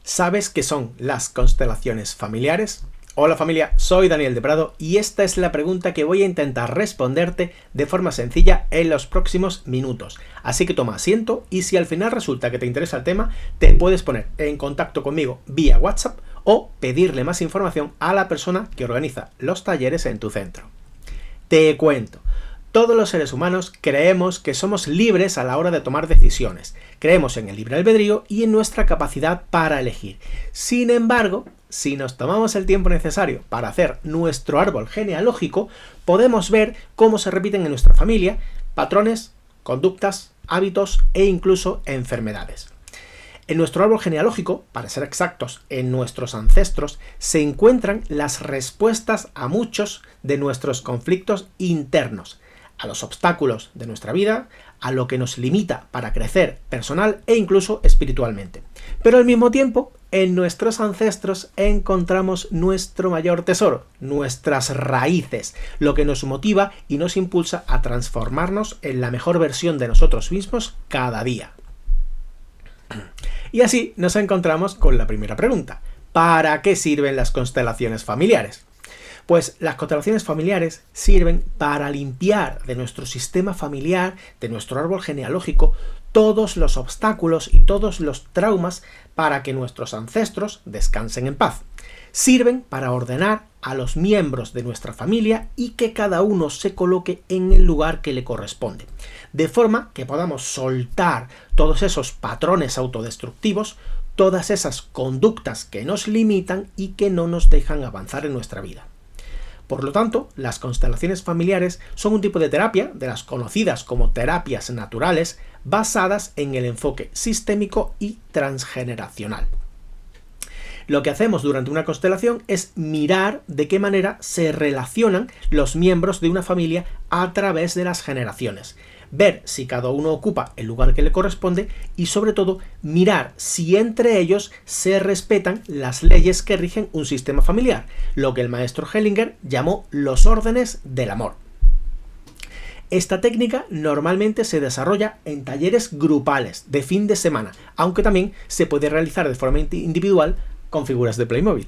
¿Sabes qué son las constelaciones familiares? Hola familia, soy Daniel de Prado y esta es la pregunta que voy a intentar responderte de forma sencilla en los próximos minutos. Así que toma asiento y si al final resulta que te interesa el tema, te puedes poner en contacto conmigo vía WhatsApp o pedirle más información a la persona que organiza los talleres en tu centro. Te cuento. Todos los seres humanos creemos que somos libres a la hora de tomar decisiones. Creemos en el libre albedrío y en nuestra capacidad para elegir. Sin embargo, si nos tomamos el tiempo necesario para hacer nuestro árbol genealógico, podemos ver cómo se repiten en nuestra familia patrones, conductas, hábitos e incluso enfermedades. En nuestro árbol genealógico, para ser exactos, en nuestros ancestros, se encuentran las respuestas a muchos de nuestros conflictos internos, a los obstáculos de nuestra vida, a lo que nos limita para crecer personal e incluso espiritualmente. Pero al mismo tiempo, en nuestros ancestros encontramos nuestro mayor tesoro, nuestras raíces, lo que nos motiva y nos impulsa a transformarnos en la mejor versión de nosotros mismos cada día. Y así nos encontramos con la primera pregunta. ¿Para qué sirven las constelaciones familiares? Pues las constelaciones familiares sirven para limpiar de nuestro sistema familiar, de nuestro árbol genealógico, todos los obstáculos y todos los traumas para que nuestros ancestros descansen en paz. Sirven para ordenar a los miembros de nuestra familia y que cada uno se coloque en el lugar que le corresponde, de forma que podamos soltar todos esos patrones autodestructivos, todas esas conductas que nos limitan y que no nos dejan avanzar en nuestra vida. Por lo tanto, las constelaciones familiares son un tipo de terapia, de las conocidas como terapias naturales, basadas en el enfoque sistémico y transgeneracional. Lo que hacemos durante una constelación es mirar de qué manera se relacionan los miembros de una familia a través de las generaciones, ver si cada uno ocupa el lugar que le corresponde y sobre todo mirar si entre ellos se respetan las leyes que rigen un sistema familiar, lo que el maestro Hellinger llamó los órdenes del amor. Esta técnica normalmente se desarrolla en talleres grupales de fin de semana, aunque también se puede realizar de forma individual con figuras de Playmobil.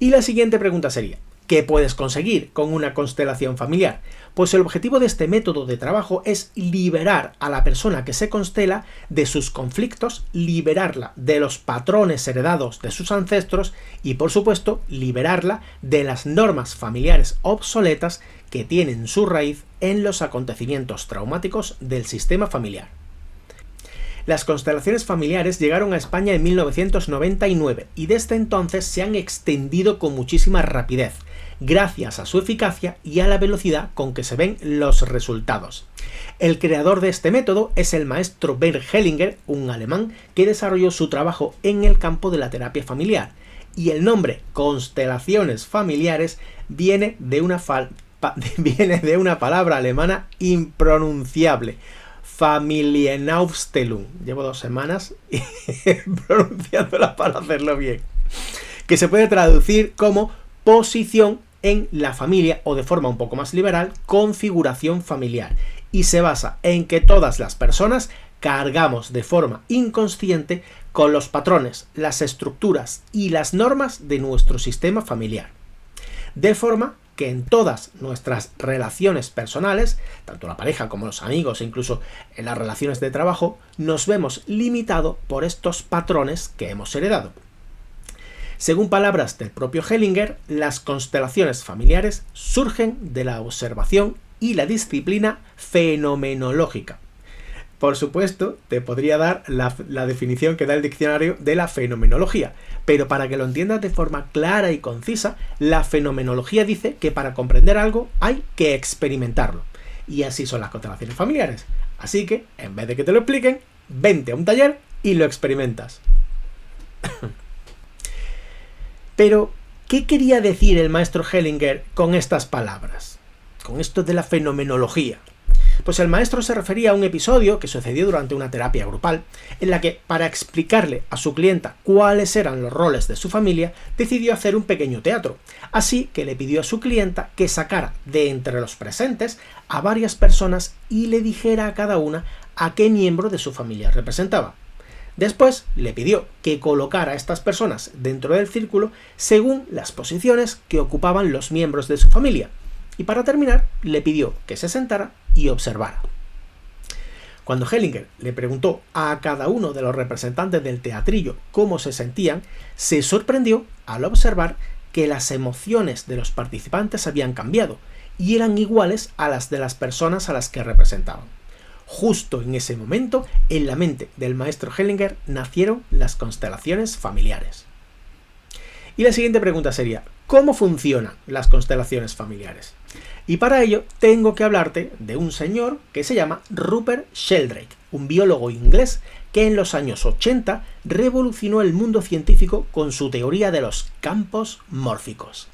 Y la siguiente pregunta sería, ¿qué puedes conseguir con una constelación familiar? Pues el objetivo de este método de trabajo es liberar a la persona que se constela de sus conflictos, liberarla de los patrones heredados de sus ancestros y, por supuesto, liberarla de las normas familiares obsoletas que tienen su raíz en los acontecimientos traumáticos del sistema familiar. Las constelaciones familiares llegaron a España en 1999 y desde entonces se han extendido con muchísima rapidez, gracias a su eficacia y a la velocidad con que se ven los resultados. El creador de este método es el maestro Bert Hellinger, un alemán que desarrolló su trabajo en el campo de la terapia familiar, y el nombre constelaciones familiares viene de una palabra alemana impronunciable, Familienaufstellung. Llevo 2 semanas pronunciándola para hacerlo bien. Que se puede traducir como posición en la familia o de forma un poco más liberal, configuración familiar. Y se basa en que todas las personas cargamos de forma inconsciente con los patrones, las estructuras y las normas de nuestro sistema familiar. De forma que en todas nuestras relaciones personales, tanto la pareja como los amigos e incluso en las relaciones de trabajo, nos vemos limitados por estos patrones que hemos heredado. Según palabras del propio Hellinger, las constelaciones familiares surgen de la observación y la disciplina fenomenológica. Por supuesto, te podría dar la definición que da el diccionario de la fenomenología, pero para que lo entiendas de forma clara y concisa, la fenomenología dice que para comprender algo hay que experimentarlo. Y así son las constelaciones familiares. Así que, en vez de que te lo expliquen, vente a un taller y lo experimentas. Pero, ¿qué quería decir el maestro Hellinger con estas palabras? Con esto de la fenomenología. Pues el maestro se refería a un episodio que sucedió durante una terapia grupal, en la que, para explicarle a su clienta cuáles eran los roles de su familia, decidió hacer un pequeño teatro. Así que le pidió a su clienta que sacara de entre los presentes a varias personas y le dijera a cada una a qué miembro de su familia representaba. Después le pidió que colocara a estas personas dentro del círculo según las posiciones que ocupaban los miembros de su familia. Y para terminar, le pidió que se sentara y observara. Cuando Hellinger le preguntó a cada uno de los representantes del teatrillo cómo se sentían, se sorprendió al observar que las emociones de los participantes habían cambiado y eran iguales a las de las personas a las que representaban. Justo en ese momento, en la mente del maestro Hellinger nacieron las constelaciones familiares. Y la siguiente pregunta sería, ¿cómo funcionan las constelaciones familiares? Y para ello tengo que hablarte de un señor que se llama Rupert Sheldrake, un biólogo inglés que en los años 80 revolucionó el mundo científico con su teoría de los campos mórficos.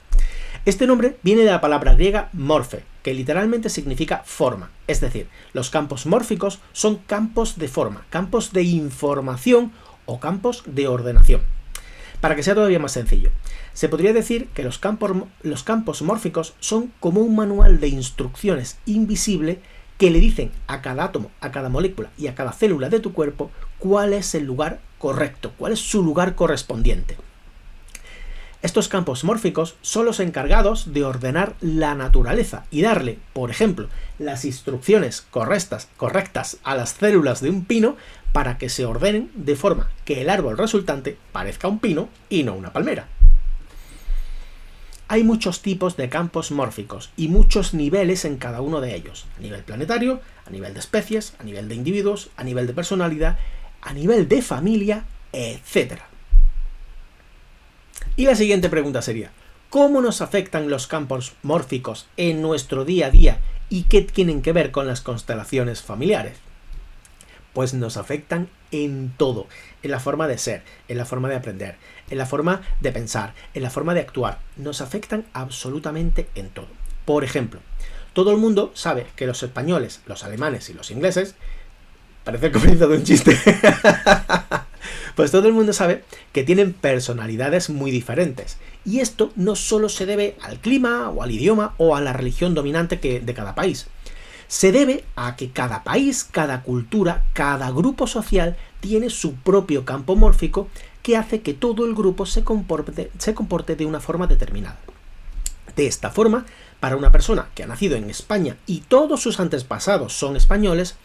Este nombre viene de la palabra griega morphe, que literalmente significa forma. Es decir, los campos mórficos son campos de forma, campos de información o campos de ordenación. Para que sea todavía más sencillo, se podría decir que los campos mórficos son como un manual de instrucciones invisible que le dicen a cada átomo, a cada molécula y a cada célula de tu cuerpo cuál es el lugar correcto, cuál es su lugar correspondiente. Estos campos mórficos son los encargados de ordenar la naturaleza y darle, por ejemplo, las instrucciones correctas a las células de un pino para que se ordenen de forma que el árbol resultante parezca un pino y no una palmera. Hay muchos tipos de campos mórficos y muchos niveles en cada uno de ellos, a nivel planetario, a nivel de especies, a nivel de individuos, a nivel de personalidad, a nivel de familia, etc. Y la siguiente pregunta sería, ¿cómo nos afectan los campos mórficos en nuestro día a día y qué tienen que ver con las constelaciones familiares? Pues nos afectan en todo, en la forma de ser, en la forma de aprender, en la forma de pensar, en la forma de actuar. Nos afectan absolutamente en todo. Por ejemplo, todo el mundo sabe que los españoles, los alemanes y los ingleses, parece que he comenzado un chiste, pues todo el mundo sabe que tienen personalidades muy diferentes. Y esto no solo se debe al clima o al idioma o a la religión dominante de cada país. Se debe a que cada país, cada cultura, cada grupo social tiene su propio campo mórfico que hace que todo el grupo se comporte de una forma determinada. De esta forma, para una persona que ha nacido en España y todos sus antepasados son españoles,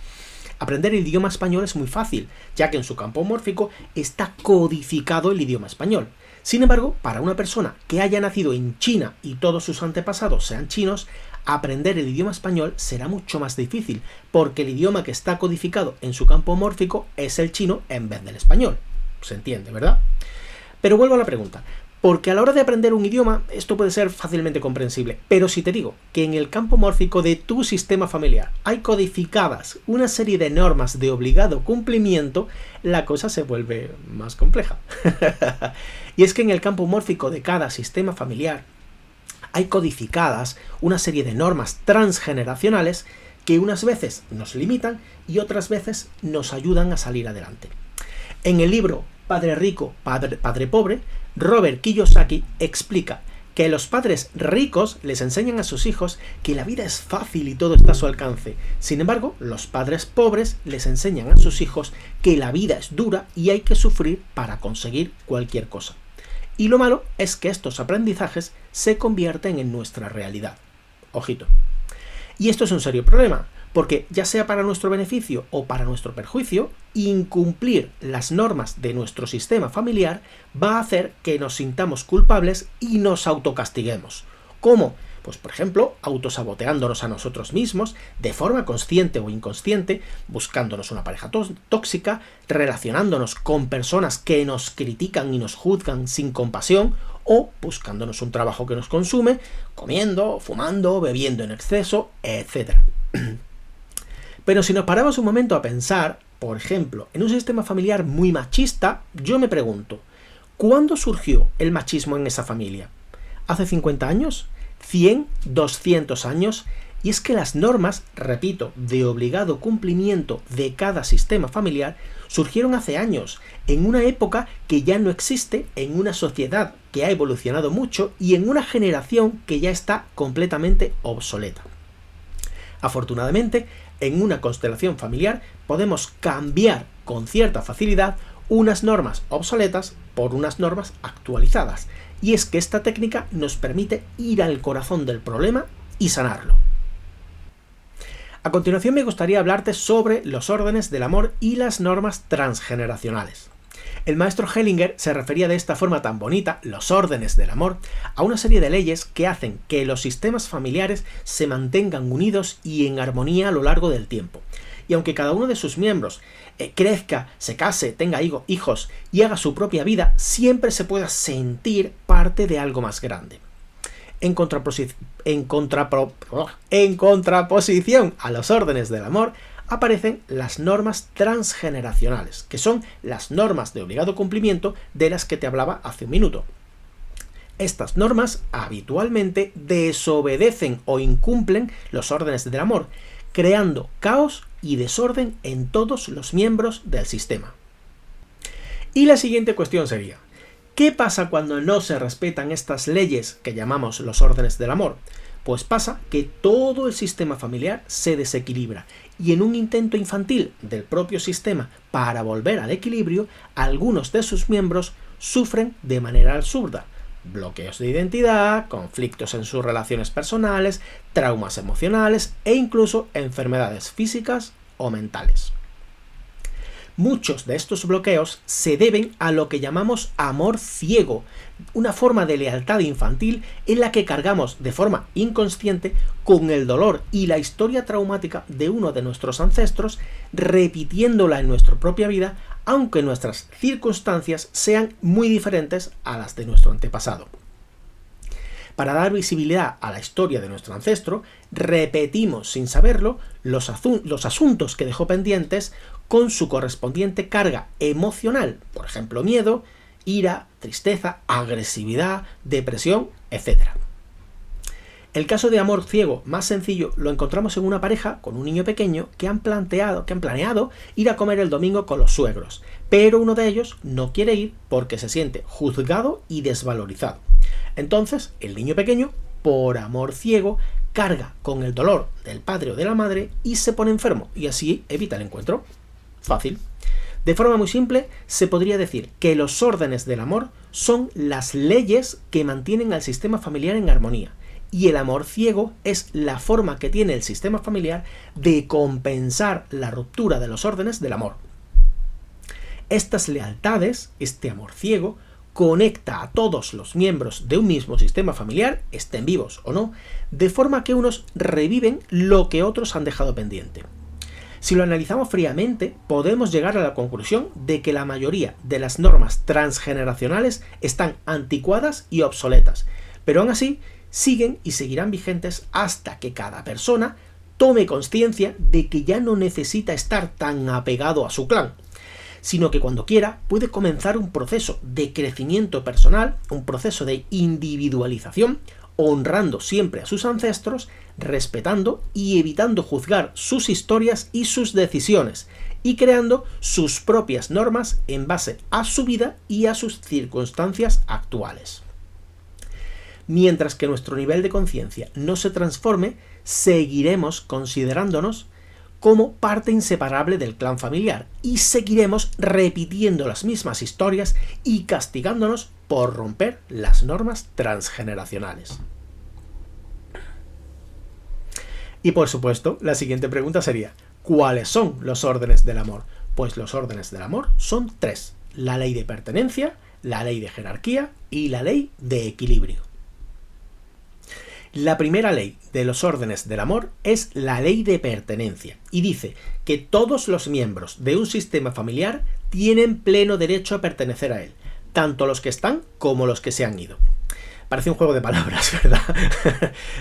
aprender el idioma español es muy fácil, ya que en su campo mórfico está codificado el idioma español. Sin embargo, para una persona que haya nacido en China y todos sus antepasados sean chinos, aprender el idioma español será mucho más difícil, porque el idioma que está codificado en su campo mórfico es el chino en vez del español. Se entiende, ¿verdad? Pero vuelvo a la pregunta, porque a la hora de aprender un idioma esto puede ser fácilmente comprensible, pero si te digo que en el campo mórfico de tu sistema familiar hay codificadas una serie de normas de obligado cumplimiento, la cosa se vuelve más compleja. Y es que en el campo mórfico de cada sistema familiar hay codificadas una serie de normas transgeneracionales que unas veces nos limitan y otras veces nos ayudan a salir adelante. En el libro Padre Rico, Padre Pobre, Robert Kiyosaki explica que los padres ricos les enseñan a sus hijos que la vida es fácil y todo está a su alcance. Sin embargo, los padres pobres les enseñan a sus hijos que la vida es dura y hay que sufrir para conseguir cualquier cosa. Y lo malo es que estos aprendizajes se convierten en nuestra realidad. Ojito. Y esto es un serio problema, porque ya sea para nuestro beneficio o para nuestro perjuicio, incumplir las normas de nuestro sistema familiar va a hacer que nos sintamos culpables y nos autocastiguemos. ¿Cómo? Pues por ejemplo, autosaboteándonos a nosotros mismos de forma consciente o inconsciente, buscándonos una pareja tóxica, relacionándonos con personas que nos critican y nos juzgan sin compasión, o buscándonos un trabajo que nos consume, comiendo, fumando, bebiendo en exceso, etc. Pero si nos paramos un momento a pensar, por ejemplo, en un sistema familiar muy machista, yo me pregunto, ¿cuándo surgió el machismo en esa familia? ¿Hace 50 años? ¿100? ¿200 años? Y es que las normas, repito, de obligado cumplimiento de cada sistema familiar surgieron hace años, en una época que ya no existe, en una sociedad que ha evolucionado mucho y en una generación que ya está completamente obsoleta. Afortunadamente, en una constelación familiar podemos cambiar con cierta facilidad unas normas obsoletas por unas normas actualizadas. Y es que esta técnica nos permite ir al corazón del problema y sanarlo. A continuación me gustaría hablarte sobre los órdenes del amor y las normas transgeneracionales. El maestro Hellinger se refería de esta forma tan bonita, los órdenes del amor, a una serie de leyes que hacen que los sistemas familiares se mantengan unidos y en armonía a lo largo del tiempo. Y aunque cada uno de sus miembros crezca, se case, tenga hijos y haga su propia vida, siempre se pueda sentir parte de algo más grande. En contraposición a los órdenes del amor, aparecen las normas transgeneracionales, que son las normas de obligado cumplimiento de las que te hablaba hace un minuto. Estas normas habitualmente desobedecen o incumplen los órdenes del amor, creando caos y desorden en todos los miembros del sistema. Y la siguiente cuestión sería: ¿qué pasa cuando no se respetan estas leyes que llamamos los órdenes del amor? Pues pasa que todo el sistema familiar se desequilibra y en un intento infantil del propio sistema para volver al equilibrio, algunos de sus miembros sufren de manera absurda bloqueos de identidad, conflictos en sus relaciones personales, traumas emocionales e incluso enfermedades físicas o mentales. Muchos de estos bloqueos se deben a lo que llamamos amor ciego, una forma de lealtad infantil en la que cargamos de forma inconsciente con el dolor y la historia traumática de uno de nuestros ancestros, repitiéndola en nuestra propia vida, aunque nuestras circunstancias sean muy diferentes a las de nuestro antepasado. Para dar visibilidad a la historia de nuestro ancestro, repetimos sin saberlo los asuntos que dejó pendientes con su correspondiente carga emocional, por ejemplo, miedo, ira, tristeza, agresividad, depresión, etc. El caso de amor ciego más sencillo lo encontramos en una pareja con un niño pequeño que han planeado ir a comer el domingo con los suegros, pero uno de ellos no quiere ir porque se siente juzgado y desvalorizado. Entonces, el niño pequeño, por amor ciego, carga con el dolor del padre o de la madre y se pone enfermo, y así evita el encuentro. Fácil. De forma muy simple, se podría decir que los órdenes del amor son las leyes que mantienen al sistema familiar en armonía, y el amor ciego es la forma que tiene el sistema familiar de compensar la ruptura de los órdenes del amor. Estas lealtades, este amor ciego, conecta a todos los miembros de un mismo sistema familiar, estén vivos o no, de forma que unos reviven lo que otros han dejado pendiente. Si lo analizamos fríamente, podemos llegar a la conclusión de que la mayoría de las normas transgeneracionales están anticuadas y obsoletas, pero aún así siguen y seguirán vigentes hasta que cada persona tome conciencia de que ya no necesita estar tan apegado a su clan, sino que cuando quiera puede comenzar un proceso de crecimiento personal, un proceso de individualización, honrando siempre a sus ancestros, respetando y evitando juzgar sus historias y sus decisiones, y creando sus propias normas en base a su vida y a sus circunstancias actuales. Mientras que nuestro nivel de conciencia no se transforme, seguiremos considerándonos como parte inseparable del clan familiar y seguiremos repitiendo las mismas historias y castigándonos por romper las normas transgeneracionales. Y por supuesto, la siguiente pregunta sería: ¿cuáles son los órdenes del amor? Pues los órdenes del amor son 3: la ley de pertenencia, la ley de jerarquía y la ley de equilibrio. La primera ley de los órdenes del amor es la ley de pertenencia y dice que todos los miembros de un sistema familiar tienen pleno derecho a pertenecer a él, tanto los que están como los que se han ido. Parece un juego de palabras, ¿verdad?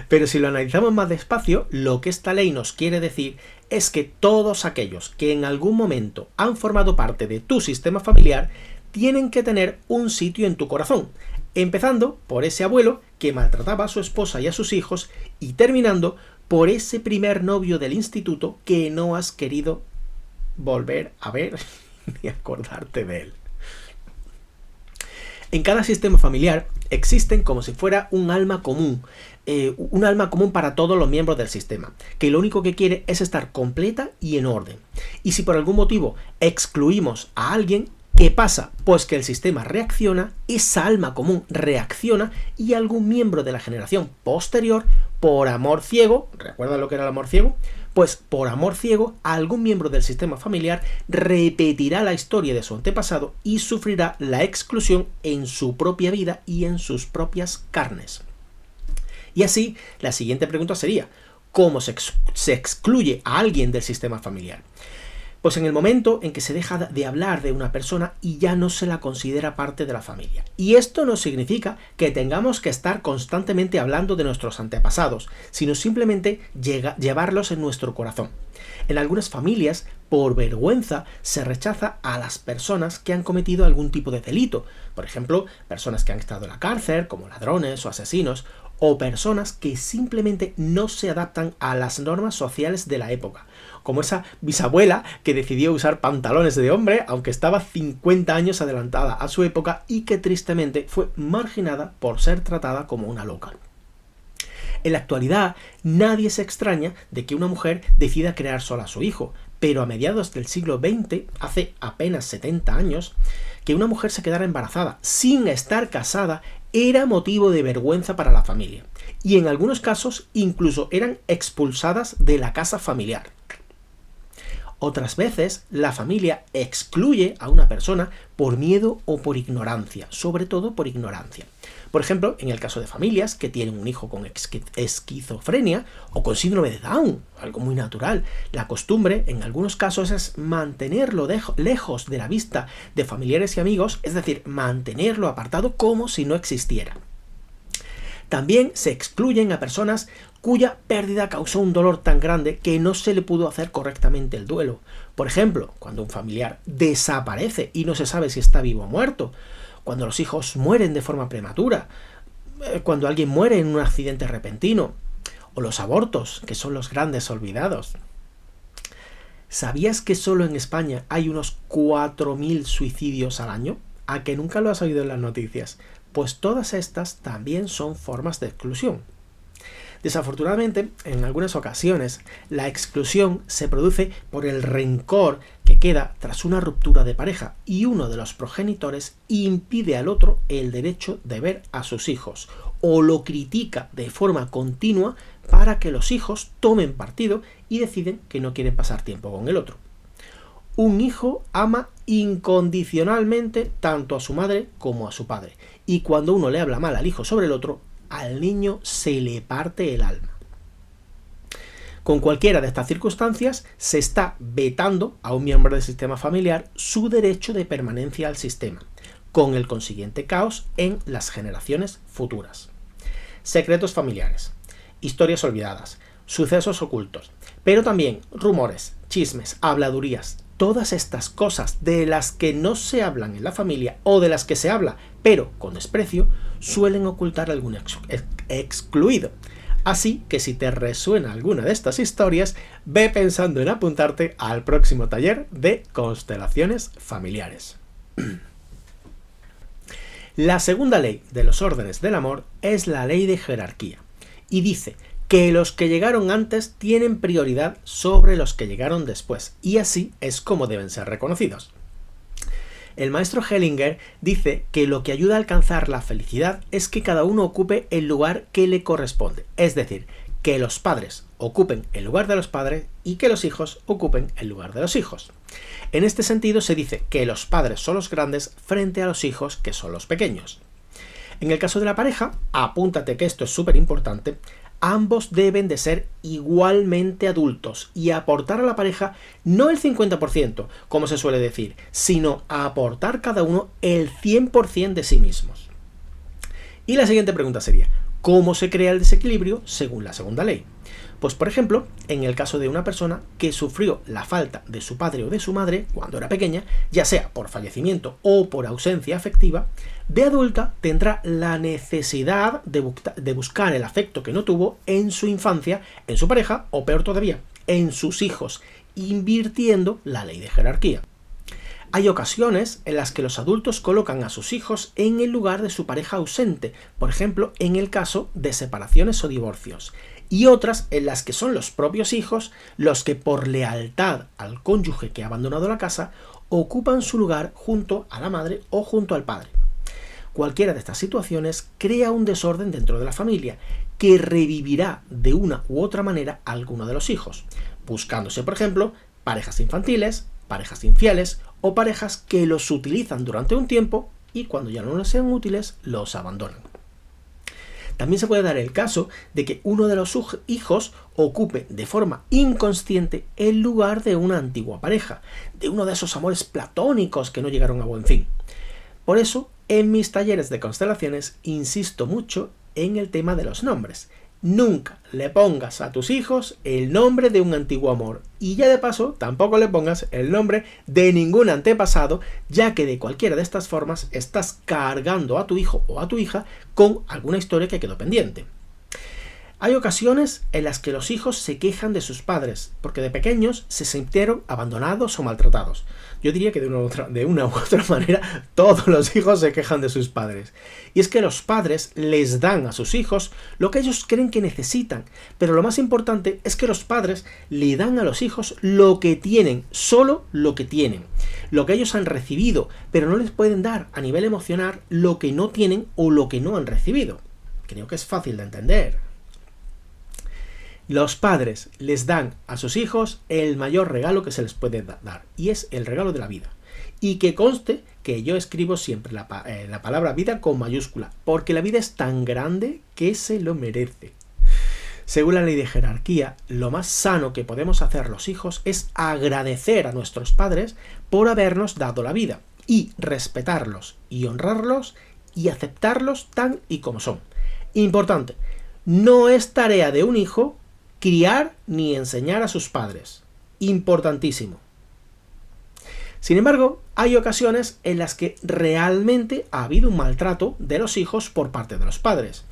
Pero si lo analizamos más despacio, lo que esta ley nos quiere decir es que todos aquellos que en algún momento han formado parte de tu sistema familiar tienen que tener un sitio en tu corazón, empezando por ese abuelo que maltrataba a su esposa y a sus hijos y terminando por ese primer novio del instituto que no has querido volver a ver ni acordarte de él. En cada sistema familiar existen como si fuera un alma común para todos los miembros del sistema, que lo único que quiere es estar completa y en orden. Y si por algún motivo excluimos a alguien, ¿Qué pasa? Pues que el sistema reacciona, esa alma común reacciona y algún miembro de la generación posterior, por amor ciego, ¿recuerdan lo que era el amor ciego? Pues por amor ciego, algún miembro del sistema familiar repetirá la historia de su antepasado y sufrirá la exclusión en su propia vida y en sus propias carnes. Y así, la siguiente pregunta sería, ¿cómo se excluye a alguien del sistema familiar? Pues en el momento en que se deja de hablar de una persona y ya no se la considera parte de la familia. Y esto no significa que tengamos que estar constantemente hablando de nuestros antepasados, sino simplemente llevarlos en nuestro corazón. En algunas familias, por vergüenza, se rechaza a las personas que han cometido algún tipo de delito. Por ejemplo, personas que han estado en la cárcel, como ladrones o asesinos, o personas que simplemente no se adaptan a las normas sociales de la época, como esa bisabuela que decidió usar pantalones de hombre aunque estaba 50 años adelantada a su época y que tristemente fue marginada por ser tratada como una loca. En la actualidad, nadie se extraña de que una mujer decida crear sola a su hijo, pero a mediados del siglo XX, hace apenas 70 años, que una mujer se quedara embarazada sin estar casada era motivo de vergüenza para la familia, y en algunos casos incluso eran expulsadas de la casa familiar. Otras veces, la familia excluye a una persona por miedo o por ignorancia, sobre todo por ignorancia. Por ejemplo, en el caso de familias que tienen un hijo con esquizofrenia o con síndrome de Down, algo muy natural, la costumbre en algunos casos es mantenerlo lejos de la vista de familiares y amigos, es decir, mantenerlo apartado como si no existiera. También se excluyen a personas cuya pérdida causó un dolor tan grande que no se le pudo hacer correctamente el duelo. Por ejemplo, cuando un familiar desaparece y no se sabe si está vivo o muerto, cuando los hijos mueren de forma prematura, cuando alguien muere en un accidente repentino, o los abortos, que son los grandes olvidados. ¿Sabías que solo en España hay unos 4.000 suicidios al año? ¿A que nunca lo has oído en las noticias? Pues todas estas también son formas de exclusión. Desafortunadamente, en algunas ocasiones, la exclusión se produce por el rencor que queda tras una ruptura de pareja y uno de los progenitores impide al otro el derecho de ver a sus hijos o lo critica de forma continua para que los hijos tomen partido y deciden que no quieren pasar tiempo con el otro. Un hijo ama incondicionalmente tanto a su madre como a su padre, y cuando uno le habla mal al hijo sobre el otro, al niño se le parte el alma. Con cualquiera de estas circunstancias se está vetando a un miembro del sistema familiar su derecho de permanencia al sistema, con el consiguiente caos en las generaciones futuras. Secretos familiares, historias olvidadas, sucesos ocultos, pero también rumores, chismes, habladurías, todas estas cosas de las que no se hablan en la familia o de las que se habla pero con desprecio, suelen ocultar algún excluido. Así que si te resuena alguna de estas historias, ve pensando en apuntarte al próximo taller de constelaciones familiares. La segunda ley de los órdenes del amor es la ley de jerarquía y dice que los que llegaron antes tienen prioridad sobre los que llegaron después, y así es como deben ser reconocidos. El maestro Hellinger dice que lo que ayuda a alcanzar la felicidad es que cada uno ocupe el lugar que le corresponde, es decir, que los padres ocupen el lugar de los padres y que los hijos ocupen el lugar de los hijos. En este sentido se dice que los padres son los grandes frente a los hijos, que son los pequeños. En el caso de la pareja, apúntate que esto es súper importante, ambos deben de ser igualmente adultos y aportar a la pareja no el 50%, como se suele decir, sino aportar cada uno el 100% de sí mismos. Y la siguiente pregunta sería, ¿cómo se crea el desequilibrio según la segunda ley? Pues por ejemplo, en el caso de una persona que sufrió la falta de su padre o de su madre cuando era pequeña, ya sea por fallecimiento o por ausencia afectiva, de adulta tendrá la necesidad de buscar el afecto que no tuvo en su infancia, en su pareja o peor todavía, en sus hijos, invirtiendo la ley de jerarquía. Hay ocasiones en las que los adultos colocan a sus hijos en el lugar de su pareja ausente, por ejemplo, en el caso de separaciones o divorcios. y otras en las que son los propios hijos los que por lealtad al cónyuge que ha abandonado la casa ocupan su lugar junto a la madre o junto al padre. Cualquiera de estas situaciones crea un desorden dentro de la familia que revivirá de una u otra manera a alguno de los hijos, buscándose, por ejemplo, parejas infantiles, parejas infieles o parejas que los utilizan durante un tiempo y cuando ya no les sean útiles los abandonan. También se puede dar el caso de que uno de los hijos ocupe de forma inconsciente el lugar de una antigua pareja, de uno de esos amores platónicos que no llegaron a buen fin. Por eso, en mis talleres de constelaciones insisto mucho en el tema de los nombres. Nunca le pongas a tus hijos el nombre de un antiguo amor y ya de paso tampoco le pongas el nombre de ningún antepasado, ya que de cualquiera de estas formas estás cargando a tu hijo o a tu hija con alguna historia que quedó pendiente. Hay ocasiones en las que los hijos se quejan de sus padres porque de pequeños se sintieron abandonados o maltratados. Yo diría que de una u otra manera todos los hijos se quejan de sus padres. Y es que los padres les dan a sus hijos lo que ellos creen que necesitan, pero lo más importante es que los padres le dan a los hijos lo que tienen, solo lo que tienen, lo que ellos han recibido, pero no les pueden dar a nivel emocional lo que no tienen o lo que no han recibido. Creo que es fácil de entender. Los padres les dan a sus hijos el mayor regalo que se les puede dar, y es el regalo de la vida. Y que conste que yo escribo siempre la palabra vida con mayúscula, porque la vida es tan grande que se lo merece. Según la ley de jerarquía, lo más sano que podemos hacer los hijos es agradecer a nuestros padres por habernos dado la vida, y respetarlos, y honrarlos, y aceptarlos tan y como son. Importante, no es tarea de un hijo criar ni enseñar a sus padres. Importantísimo. Sin embargo, hay ocasiones en las que realmente ha habido un maltrato de los hijos por parte de los padres.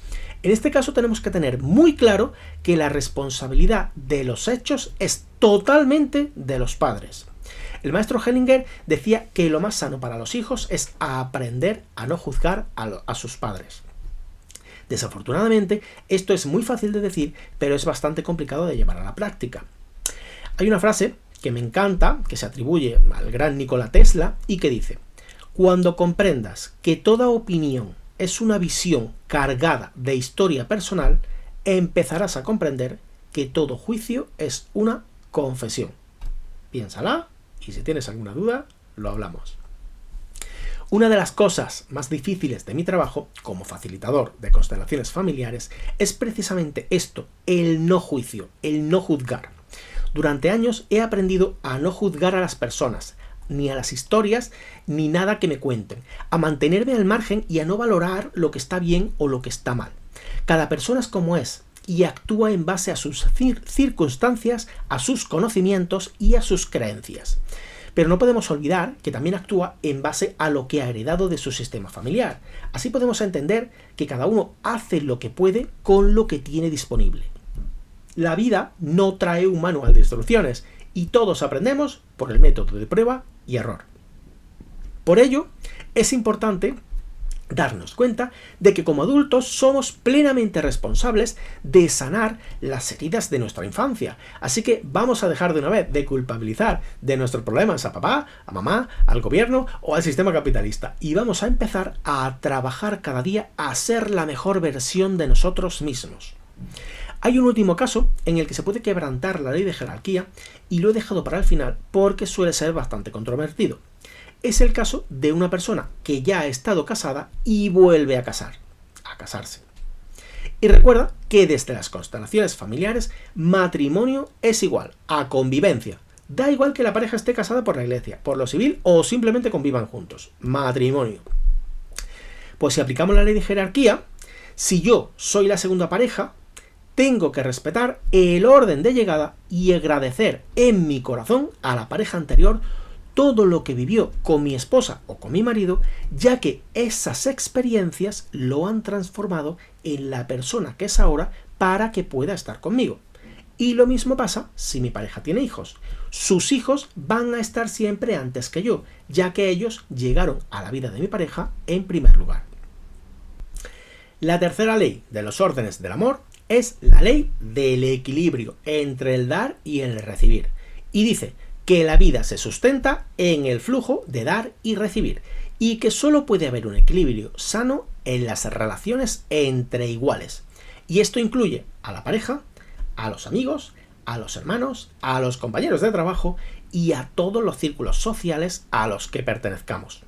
En este caso tenemos que tener muy claro que la responsabilidad de los hechos es totalmente de los padres. El maestro Hellinger decía que lo más sano para los hijos es aprender a no juzgar a sus padres. Desafortunadamente, esto es muy fácil de decir, pero es bastante complicado de llevar a la práctica. Hay una frase que me encanta, que se atribuye al gran Nikola Tesla, y que dice: cuando comprendas que toda opinión es una visión cargada de historia personal, empezarás a comprender que todo juicio es una confesión. Piénsala, y si tienes alguna duda, lo hablamos. Una de las cosas más difíciles de mi trabajo como facilitador de constelaciones familiares es precisamente esto, el no juicio, el no juzgar. Durante años he aprendido a no juzgar a las personas, ni a las historias, ni nada que me cuenten, a mantenerme al margen y a no valorar lo que está bien o lo que está mal. Cada persona es como es y actúa en base a sus circunstancias, a sus conocimientos y a sus creencias. Pero no podemos olvidar que también actúa en base a lo que ha heredado de su sistema familiar. Así podemos entender que cada uno hace lo que puede con lo que tiene disponible. La vida no trae un manual de instrucciones y todos aprendemos por el método de prueba y error. Por ello, es importante darnos cuenta de que como adultos somos plenamente responsables de sanar las heridas de nuestra infancia. Así que vamos a dejar de una vez de culpabilizar de nuestros problemas a papá, a mamá, al gobierno o al sistema capitalista. Y vamos a empezar a trabajar cada día a ser la mejor versión de nosotros mismos. Hay un último caso en el que se puede quebrantar la ley de jerarquía y lo he dejado para el final porque suele ser bastante controvertido. Es el caso de una persona que ya ha estado casada y vuelve a casarse. Y recuerda que desde las constelaciones familiares, matrimonio es igual a convivencia. Da igual que la pareja esté casada por la iglesia, por lo civil o simplemente convivan juntos. Matrimonio. Pues si aplicamos la ley de jerarquía, si yo soy la segunda pareja, tengo que respetar el orden de llegada y agradecer en mi corazón a la pareja anterior todo lo que vivió con mi esposa o con mi marido, ya que esas experiencias lo han transformado en la persona que es ahora para que pueda estar conmigo. Y lo mismo pasa si mi pareja tiene hijos. Sus hijos van a estar siempre antes que yo, ya que ellos llegaron a la vida de mi pareja en primer lugar. La tercera ley de los órdenes del amor Es la ley del equilibrio entre el dar y el recibir. Y dice que la vida se sustenta en el flujo de dar y recibir, y que solo puede haber un equilibrio sano en las relaciones entre iguales. Y esto incluye a la pareja, a los amigos, a los hermanos, a los compañeros de trabajo y a todos los círculos sociales a los que pertenezcamos.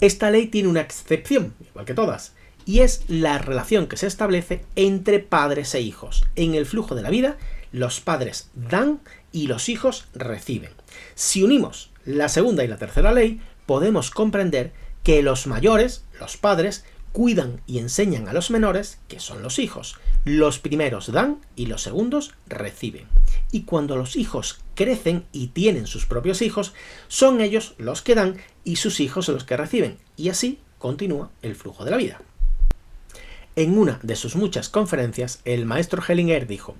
Esta ley tiene una excepción, igual que todas, y es la relación que se establece entre padres e hijos. En el flujo de la vida, los padres dan y los hijos reciben. Si unimos la segunda y la tercera ley, podemos comprender que los mayores, los padres, cuidan y enseñan a los menores, que son los hijos. Los primeros dan y los segundos reciben. Y cuando los hijos crecen y tienen sus propios hijos, son ellos los que dan y sus hijos los que reciben. Y así continúa el flujo de la vida. En una de sus muchas conferencias, el maestro Hellinger dijo: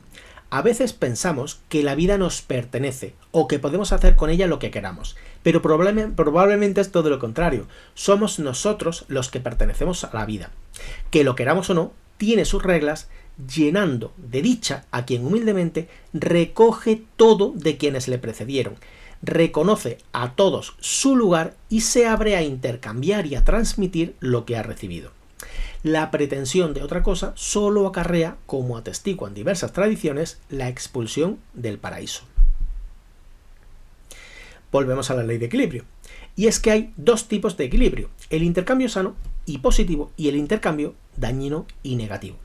a veces pensamos que la vida nos pertenece o que podemos hacer con ella lo que queramos, pero probablemente es todo lo contrario. Somos nosotros los que pertenecemos a la vida. Que lo queramos o no, tiene sus reglas, llenando de dicha a quien humildemente recoge todo de quienes le precedieron, reconoce a todos su lugar y se abre a intercambiar y a transmitir lo que ha recibido. La pretensión de otra cosa solo acarrea, como atestiguan diversas tradiciones, la expulsión del paraíso. Volvemos a la ley de equilibrio. Y es que hay dos tipos de equilibrio: el intercambio sano y positivo y el intercambio dañino y negativo.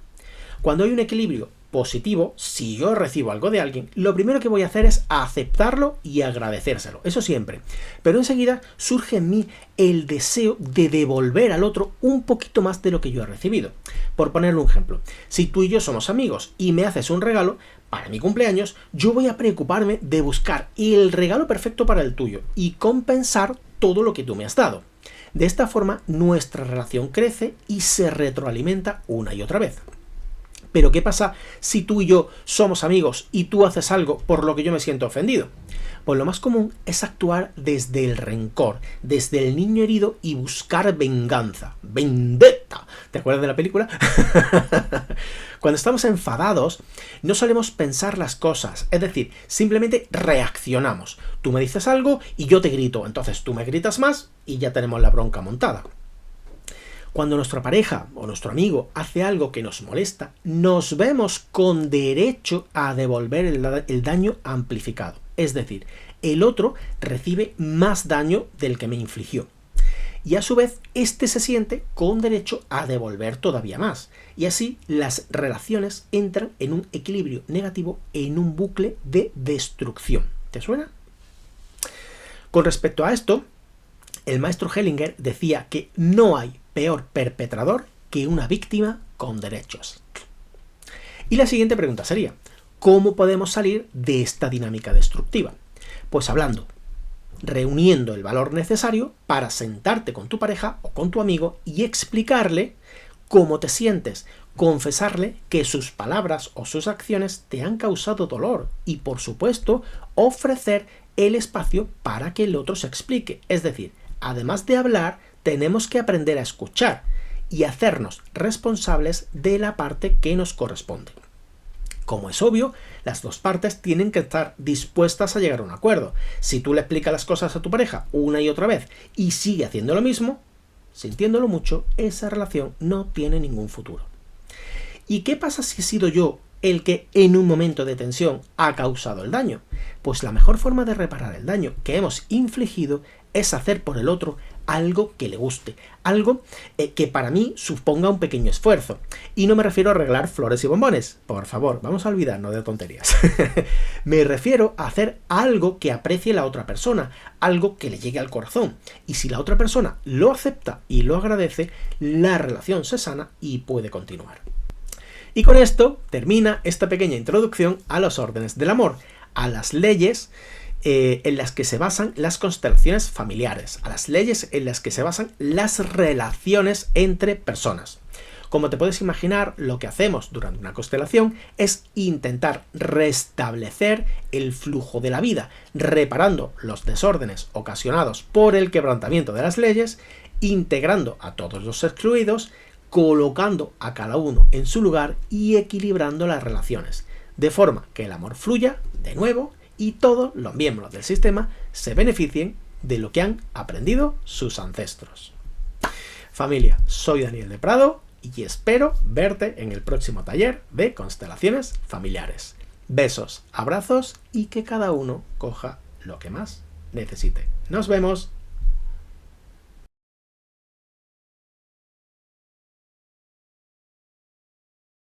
Cuando hay un equilibrio positivo, si yo recibo algo de alguien, lo primero que voy a hacer es aceptarlo y agradecérselo, eso siempre. Pero enseguida surge en mí el deseo de devolver al otro un poquito más de lo que yo he recibido. Por ponerle un ejemplo, si tú y yo somos amigos y me haces un regalo para mi cumpleaños, yo voy a preocuparme de buscar el regalo perfecto para el tuyo y compensar todo lo que tú me has dado. De esta forma, nuestra relación crece y se retroalimenta una y otra vez. Pero ¿qué pasa si tú y yo somos amigos y tú haces algo por lo que yo me siento ofendido? Pues lo más común es actuar desde el rencor, desde el niño herido y buscar venganza. ¡Vendetta! ¿Te acuerdas de la película? Cuando estamos enfadados, no solemos pensar las cosas, es decir, simplemente reaccionamos. Tú me dices algo y yo te grito, entonces tú me gritas más y ya tenemos la bronca montada. Cuando nuestra pareja o nuestro amigo hace algo que nos molesta, nos vemos con derecho a devolver el daño amplificado. Es decir, el otro recibe más daño del que me infligió. Y a su vez, este se siente con derecho a devolver todavía más. Y así las relaciones entran en un equilibrio negativo, en un bucle de destrucción. ¿Te suena? Con respecto a esto, el maestro Hellinger decía que no hay peor perpetrador que una víctima con derechos. Y la siguiente pregunta sería: ¿cómo podemos salir de esta dinámica destructiva? Pues hablando, reuniendo el valor necesario para sentarte con tu pareja o con tu amigo y explicarle cómo te sientes, confesarle que sus palabras o sus acciones te han causado dolor y, por supuesto, ofrecer el espacio para que el otro se explique. Es decir, además de hablar, tenemos que aprender a escuchar y hacernos responsables de la parte que nos corresponde. Como es obvio, las dos partes tienen que estar dispuestas a llegar a un acuerdo. Si tú le explicas las cosas a tu pareja una y otra vez y sigue haciendo lo mismo, sintiéndolo mucho, esa relación no tiene ningún futuro. ¿Y qué pasa si he sido yo el que en un momento de tensión ha causado el daño? Pues la mejor forma de reparar el daño que hemos infligido es hacer por el otro algo que le guste, algo que para mí suponga un pequeño esfuerzo. Y no me refiero a arreglar flores y bombones, por favor, vamos a olvidarnos de tonterías. Me refiero a hacer algo que aprecie la otra persona, algo que le llegue al corazón. Y si la otra persona lo acepta y lo agradece, la relación se sana y puede continuar. Y con esto termina esta pequeña introducción a los órdenes del amor, a las leyes en las que se basan las constelaciones familiares, a las leyes en las que se basan las relaciones entre personas. Como te puedes imaginar, lo que hacemos durante una constelación es intentar restablecer el flujo de la vida, reparando los desórdenes ocasionados por el quebrantamiento de las leyes, integrando a todos los excluidos, colocando a cada uno en su lugar y equilibrando las relaciones, de forma que el amor fluya de nuevo y todos los miembros del sistema se beneficien de lo que han aprendido sus ancestros. Familia, soy Daniel de Prado y espero verte en el próximo taller de constelaciones familiares. Besos, abrazos y que cada uno coja lo que más necesite. Nos vemos.